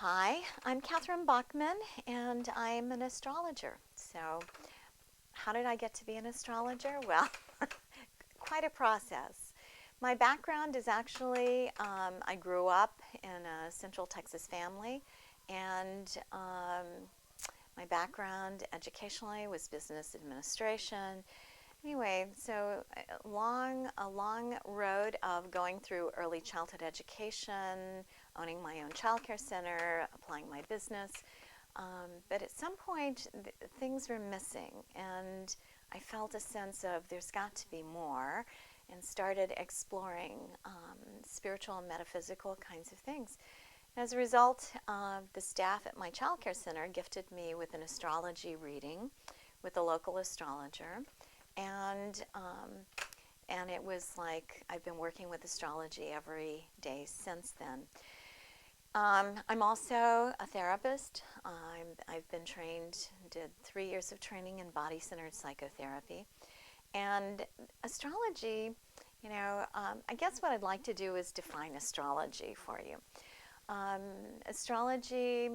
Hi, I'm Catheryn Bachman, and I'm an astrologer. So, how did I get to be an astrologer? Well, quite a process. My background is actually, I grew up in a Central Texas family, and my background educationally was business administration. Anyway, so a long road of going through early childhood education, owning my own childcare center, applying my business. But at some point, things were missing, and I felt a sense of there's got to be more, and started exploring spiritual and metaphysical kinds of things. As a result, the staff at my childcare center gifted me with an astrology reading with a local astrologer, and and it was like I've been working with astrology every day since then. I'm also a therapist. I've been trained, did 3 years of training in body-centered psychotherapy. And astrology, I guess what I'd like to do is define astrology for you. Um, Astrology,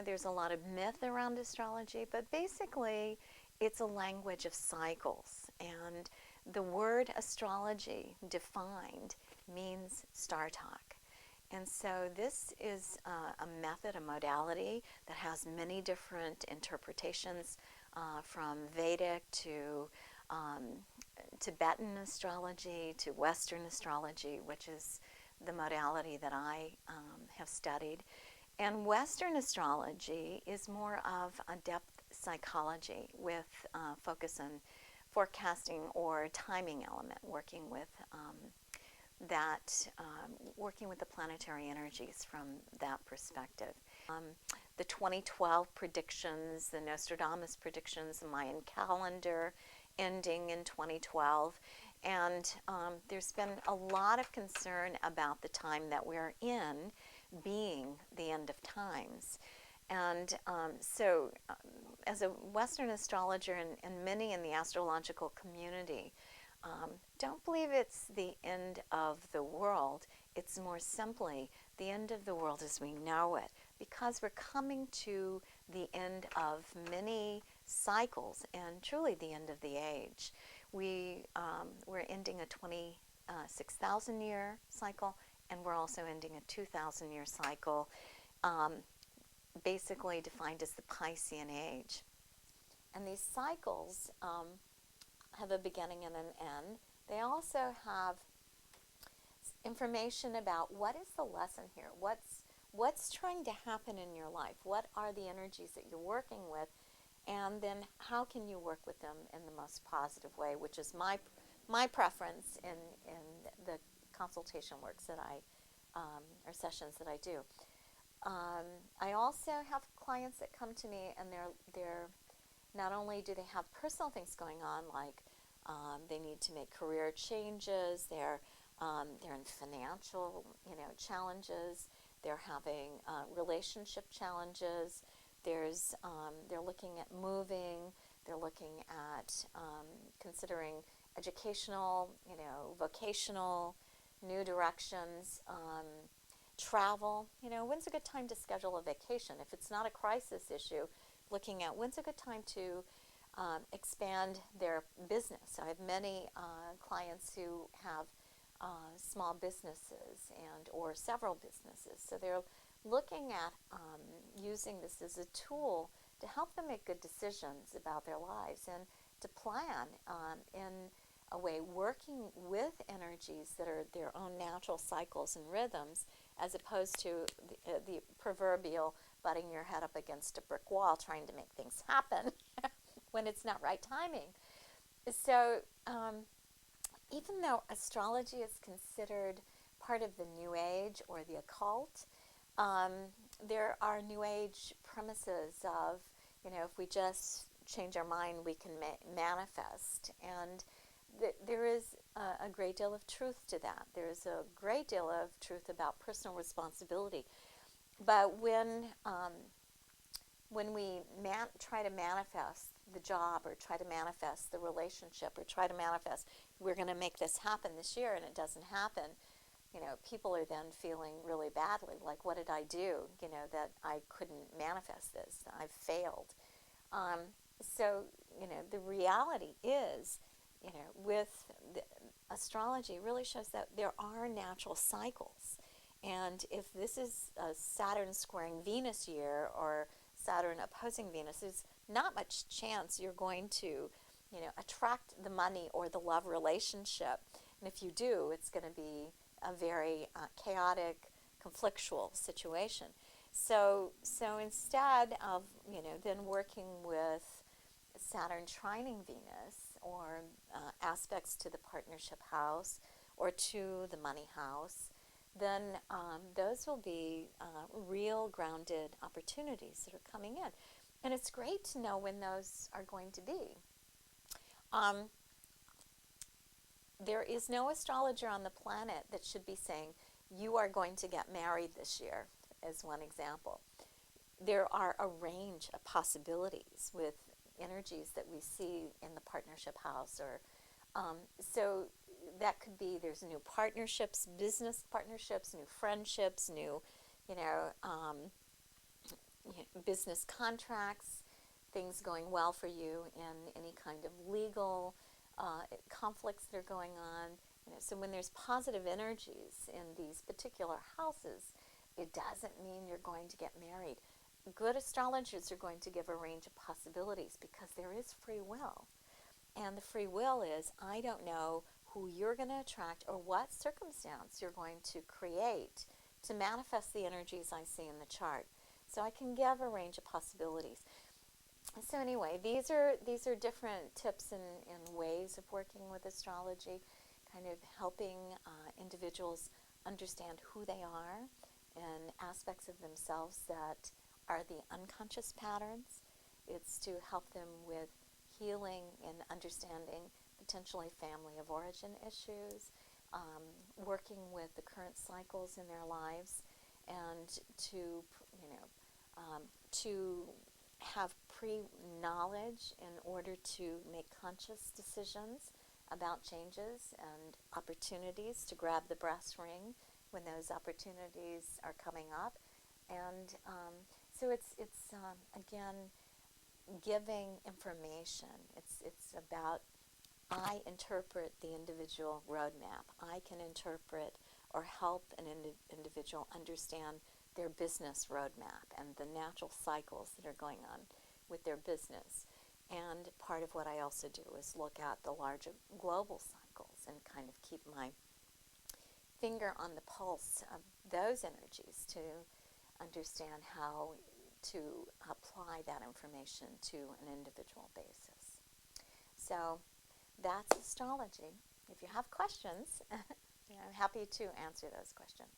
there's a lot of myth around astrology, but basically it's a language of cycles. And the word astrology defined means star talk. And so this is a method, a modality that has many different interpretations, from Vedic to um, Tibetan astrology to Western astrology, which is the modality that I have studied. And Western astrology is more of a depth psychology with focus on forecasting or timing element, working with the planetary energies from that perspective. Um, the 2012 predictions, the Nostradamus predictions, the Mayan calendar ending in 2012. And there's been a lot of concern about the time that we're in being the end of times. And as a Western astrologer and many in the astrological community, don't believe it's the end of the world. It's more simply the end of the world as we know it, because we're coming to the end of many cycles and truly the end of the age. We're ending a 26,000 year cycle, and we're also ending a 2,000 year cycle, um, basically defined as the Piscean age. And these cycles have a beginning and an end. They also have information about what is the lesson here, what's trying to happen in your life, what are the energies that you're working with, and then how can you work with them in the most positive way, which is my preference in the consultation works that or sessions that I do. I also have clients that come to me, and they're not only do they have personal things going on, like they need to make career changes, they're in financial challenges, they're having relationship challenges. They're looking at moving, they're looking at considering educational, vocational, new directions, travel. When's a good time to schedule a vacation? If it's not a crisis issue, looking at when's a good time to expand their business. I have many clients who have small businesses or several businesses. So they're looking at using this as a tool to help them make good decisions about their lives and to plan in a way, working with energies that are their own natural cycles and rhythms, as opposed to the proverbial butting your head up against a brick wall trying to make things happen when it's not right timing. So even though astrology is considered part of the New Age or the occult, there are New Age premises of, if we just change our mind, we can manifest. And there is a great deal of truth to that. There's a great deal of truth about personal responsibility. But when we try to manifest the job, or try to manifest the relationship, or try to manifest we're going to make this happen this year and it doesn't happen, people are then feeling really badly, like, what did I do, that I couldn't manifest this, I've failed. Um, so, the reality is, with the astrology really shows that there are natural cycles. And if this is a Saturn squaring Venus year or Saturn opposing Venus, there's not much chance you're going to, attract the money or the love relationship. And if you do, it's going to be a very chaotic, conflictual situation. So instead of, then working with Saturn trining Venus or aspects to the partnership house or to the money house, then those will be real grounded opportunities that are coming in. And it's great to know when those are going to be. There is no astrologer on the planet that should be saying, you are going to get married this year, as one example. There are a range of possibilities with energies that we see in the partnership house, or so that could be, there's new partnerships, business partnerships, new friendships, new, business contracts, things going well for you in any kind of legal conflicts that are going on. So when there's positive energies in these particular houses, it doesn't mean you're going to get married. Good astrologers are going to give a range of possibilities because there is free will. And the free will is, I don't know who you're going to attract or what circumstance you're going to create to manifest the energies I see in the chart. So I can give a range of possibilities. So anyway, these are different tips and ways of working with astrology, kind of helping individuals understand who they are and aspects of themselves that are the unconscious patterns. It's to help them with healing and understanding potentially family of origin issues, working with the current cycles in their lives, and to have pre-knowledge in order to make conscious decisions about changes and opportunities, to grab the brass ring when those opportunities are coming up. And so it's again, giving information. It's about, I interpret the individual roadmap. I can interpret or help an individual understand their business roadmap and the natural cycles that are going on with their business. And part of what I also do is look at the larger global cycles and kind of keep my finger on the pulse of those energies to understand how to apply that information to an individual basis. So that's astrology. If you have questions, I'm happy to answer those questions.